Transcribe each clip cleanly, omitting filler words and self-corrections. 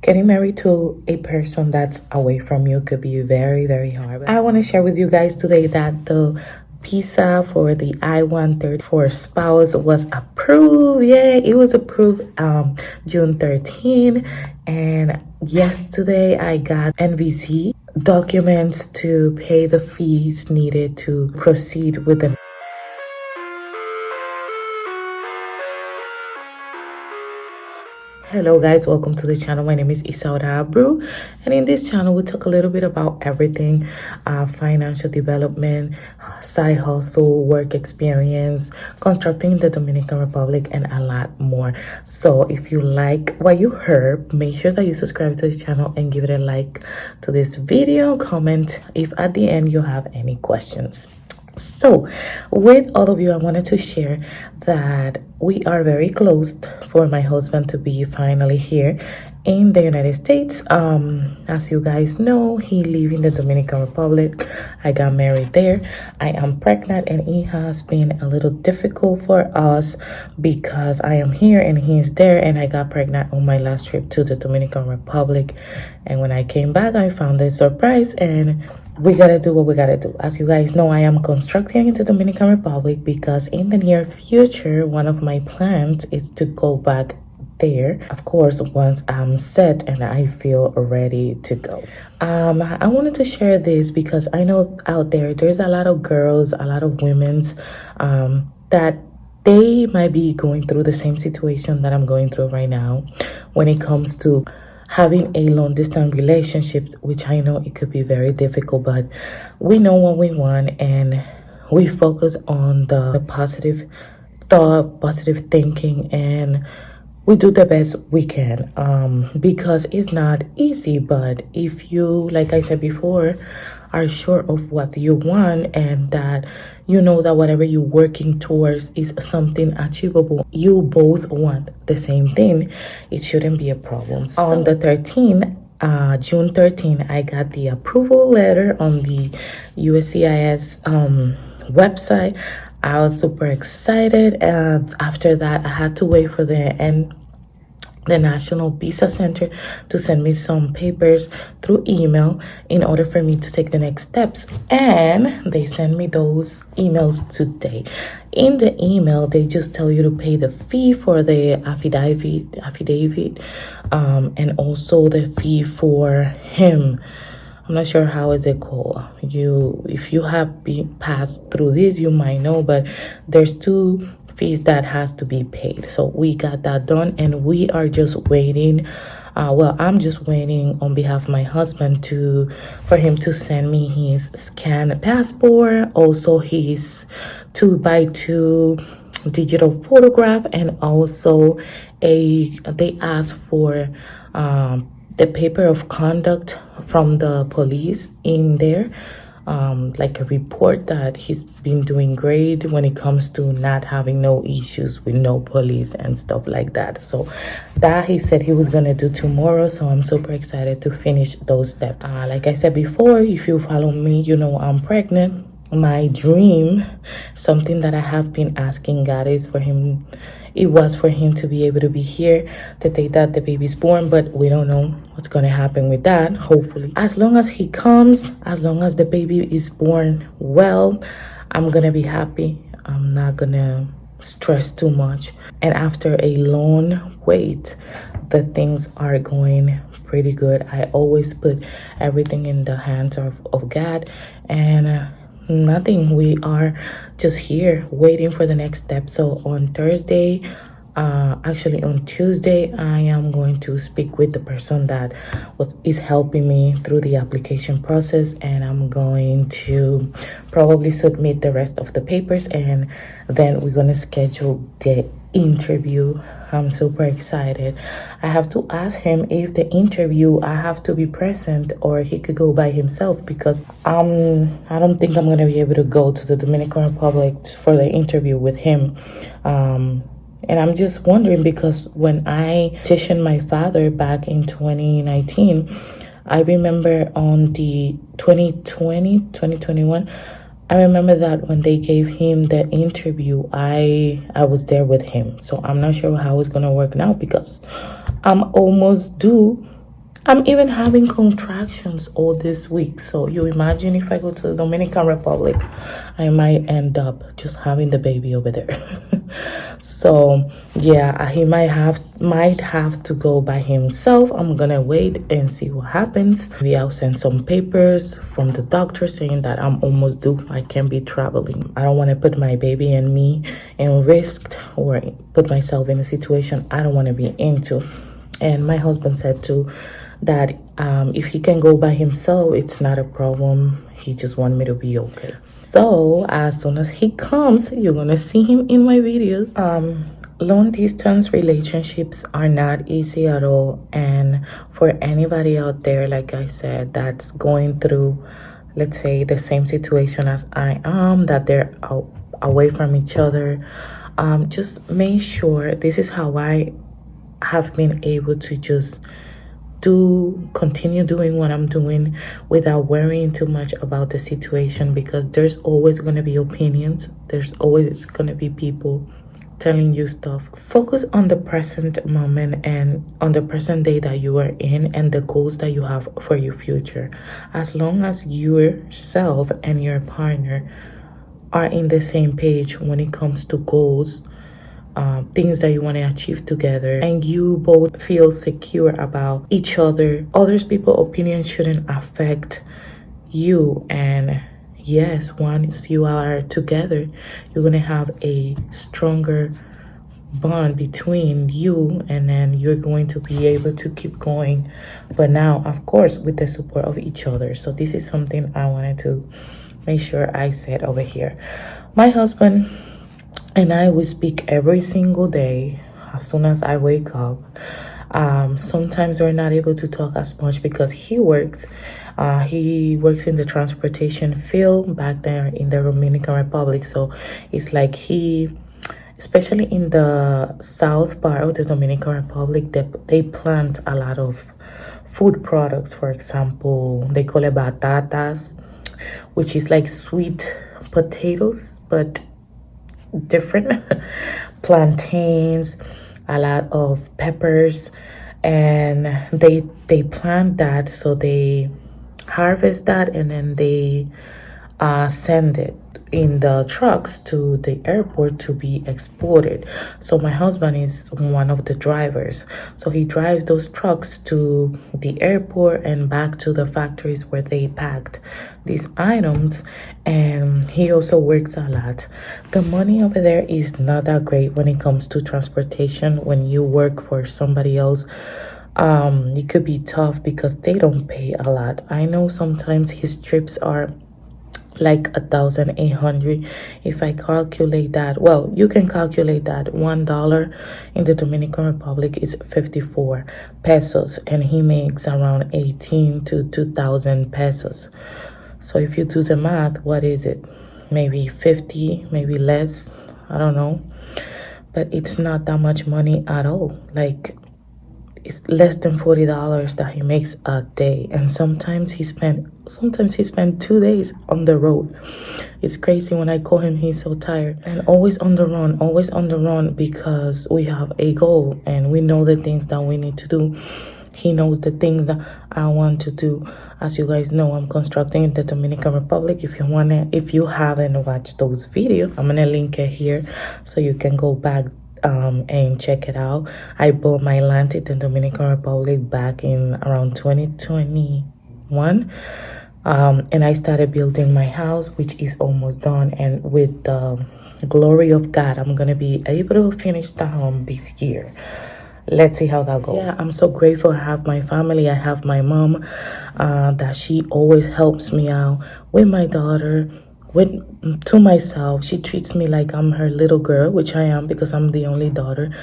Getting married to a person that's away from you could be very, very hard. I want to share with you guys today that the visa for the I-130 for spouse was approved. Yeah, it was approved June 13. And yesterday I got NVC documents to pay the fees needed to proceed with the. Hello guys, welcome to the channel. My name is Isaura Abru, and in this channel we talk a little bit about everything, financial development, side hustle, work experience, constructing in the Dominican Republic, and a lot more. So if you like what you heard, make sure that you subscribe to the channel and give it a like to this video. Comment if at the end you have any questions. So with all of you, I wanted to share that we are very close for my husband to be finally here in the United States. As you guys know, he lives in the Dominican Republic. I got married there. I am pregnant, and it has been a little difficult for us because I am here and he is there, and I got pregnant on my last trip to the Dominican Republic. And when I came back, I found a surprise, and we gotta do what we gotta do. As you guys know, I am constructing in the Dominican Republic because in the near future, one of my plans is to go back there, of course, once I'm set and I feel ready to go. I wanted to share this because I know out there's a lot of girls, a lot of women's that they might be going through the same situation that I'm going through right now when it comes to having a long distance relationship, which I know it could be very difficult, but we know what we want and we focus on the positive thought, positive thinking, and we do the best we can, because it's not easy. But if you, like I said before, are sure of what you want and that you know that whatever you're working towards is something achievable, you both want the same thing, it shouldn't be a problem. So, on the 13th, June 13, I got the approval letter on the USCIS website. I was super excited, and after that I had to wait for the National Visa Center to send me some papers through email in order for me to take the next steps, and they send me those emails today. In the email, they just tell you to pay the fee for the affidavit, and also the fee for him. I'm not sure how is it called. If you have been passed through this, you might know, but there's two fees that has to be paid. So we got that done, and we are just waiting. I'm just waiting on behalf of my husband for him to send me his scanned passport, also his 2x2 digital photograph, and also they asked for the paper of conduct from the police in there, like a report that he's been doing great when it comes to not having no issues with no police and stuff like that. So that he said he was gonna do tomorrow, so I'm super excited to finish those steps. Like I said before, if you follow me, you know I'm pregnant. My dream, something that I have been asking God, is for him to be able to be here the day that the baby's born, but we don't know what's going to happen with that. Hopefully, as long as he comes, as long as the baby is born well, I'm gonna be happy. I'm not gonna stress too much, and after a long wait, the things are going pretty good. I always put everything in the hands of God, and nothing. We are just here waiting for the next step. So on Thursday, actually on Tuesday, I am going to speak with the person that is helping me through the application process, and I'm going to probably submit the rest of the papers, and then we're going to schedule the interview. I'm super excited. I have to ask him if the interview I have to be present or he could go by himself, because I don't think I'm gonna be able to go to the Dominican Republic for the interview with him. And I'm just wondering, because when I petitioned my father back in 2019, I remember on the 2021, I remember that when they gave him the interview, I was there with him. So I'm not sure how it's going to work now, because I'm almost due I'm even having contractions all this week. So you imagine if I go to the Dominican Republic, I might end up just having the baby over there. So yeah, he might have to go by himself. I'm gonna wait and see what happens. Maybe I'll send some papers from the doctor saying that I'm almost due. I can be traveling. I don't want to put my baby and me in risk or put myself in a situation I don't want to be into. And my husband said too that if he can go by himself, it's not a problem. He just want me to be okay. So as soon as he comes, you're gonna see him in my videos. Long distance relationships are not easy at all, and for anybody out there, like I said, that's going through, let's say, the same situation as I am, that they're away from each other, just make sure. This is how I have been able to just continue doing what I'm doing without worrying too much about the situation, because there's always going to be opinions, there's always going to be people telling you stuff. Focus on the present moment and on the present day that you are in and the goals that you have for your future. As long as yourself and your partner are in the same page when it comes to goals, things that you want to achieve together, and you both feel secure about each other, others people's opinions shouldn't affect you. And yes, once you are together, you're gonna have a stronger bond between you, and then you're going to be able to keep going, but now of course with the support of each other. So this is something I wanted to make sure I said over here. My husband and I will speak every single day as soon as I wake up. Sometimes we're not able to talk as much because he works. He works in the transportation field back there in the Dominican Republic. So it's like especially in the south part of the Dominican Republic, they plant a lot of food products. For example, they call it batatas, which is like sweet potatoes, but different. Plantains, a lot of peppers, and they plant that, so they harvest that, and then they send it in the trucks to the airport to be exported. So my husband is one of the drivers, so he drives those trucks to the airport and back to the factories where they packed these items. And he also works a lot. The money over there is not that great when it comes to transportation. When you work for somebody else, it could be tough because they don't pay a lot. I know sometimes his trips are like 1,800. If I calculate that, well, you can calculate that $1 in the Dominican Republic is 54 pesos, and he makes around 18 to 2,000 pesos. So if you do the math, what is it? Maybe 50, maybe less, I don't know, but it's not that much money at all. Like, it's less than $40 that he makes a day, and sometimes he spent 2 days on the road. It's crazy. When I call him, he's so tired and always on the run because we have a goal and we know the things that we need to do. He knows the things that I want to do. As you guys know, I'm constructing in the Dominican Republic. If you haven't watched those videos, I'm gonna link it here so you can go back and check it out. I bought my land in the Dominican Republic back in around 2021, and I started building my house, which is almost done, and with the glory of God, I'm gonna be able to finish the home this year. Let's see how that goes. Yeah, I'm so grateful. I have my family. I have my mom, that she always helps me out with my daughter, to myself. She treats me like I'm her little girl, which I am because I'm the only daughter.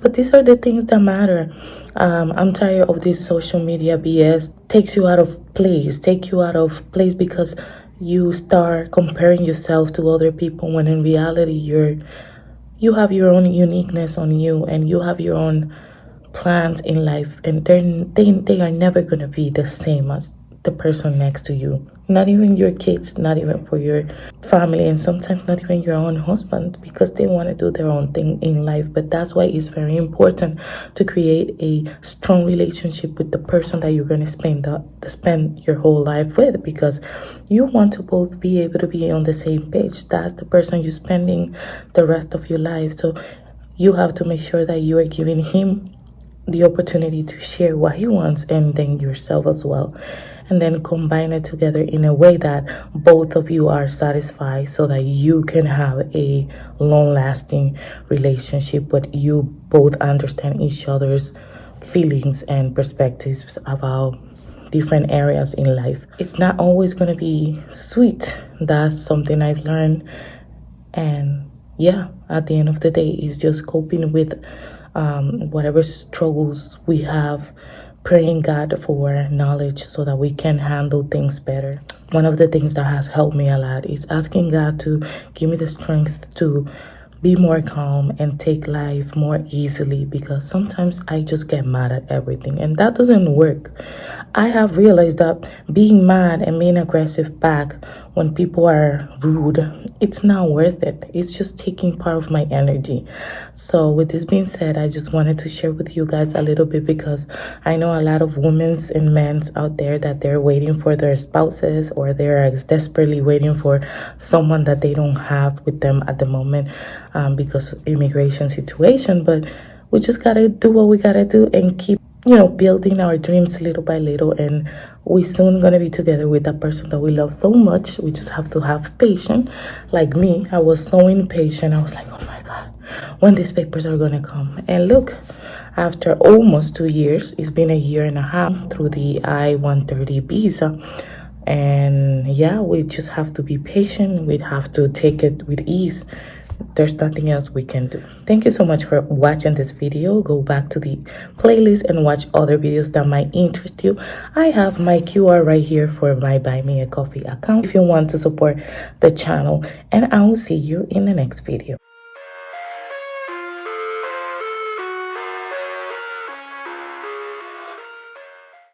But these are the things that matter. I'm tired of this social media BS. Take you out of place because you start comparing yourself to other people, when in reality you have your own uniqueness on you, and you have your own plans in life, and they are never going to be the the person next to you, not even your kids, not even for your family, and sometimes not even your own husband, because they want to do their own thing in life. But that's why it's very important to create a strong relationship with the person that you're going to spend your whole life with, because you want to both be able to be on the same page. That's the person you're spending the rest of your life. So you have to make sure that you are giving him the opportunity to share what he wants, and then yourself as well, and then combine it together in a way that both of you are satisfied, so that you can have a long lasting relationship, but you both understand each other's feelings and perspectives about different areas in life. It's not always going to be sweet. That's something I've learned. And yeah, at the end of the day, it's just coping with whatever struggles we have, praying God for knowledge so that we can handle things better. One of the things that has helped me a lot is asking God to give me the strength to be more calm and take life more easily, because sometimes I just get mad at everything, and that doesn't work. I have realized that being mad and being aggressive back when people are rude, it's not worth it. It's just taking part of my energy. So with this being said, I just wanted to share with you guys a little bit, because I know a lot of women and men out there that they're waiting for their spouses, or they're desperately waiting for someone that they don't have with them at the moment, because of immigration situation. But we just gotta do what we gotta do and keep, building our dreams little by little, and we soon gonna be together with that person that we love so much. We just have to have patience. Like me, I was so impatient. I was like, oh my God, when these papers are gonna come? And look, after almost 2 years, it's been a year and a half through the I-130 visa. And yeah, we just have to be patient. We have to take it with ease. There's nothing else we can do. Thank you so much for watching this video. Go back to the playlist and watch other videos that might interest you. I have my QR right here for my Buy Me a Coffee account if you want to support the channel, and I will see you in the next video.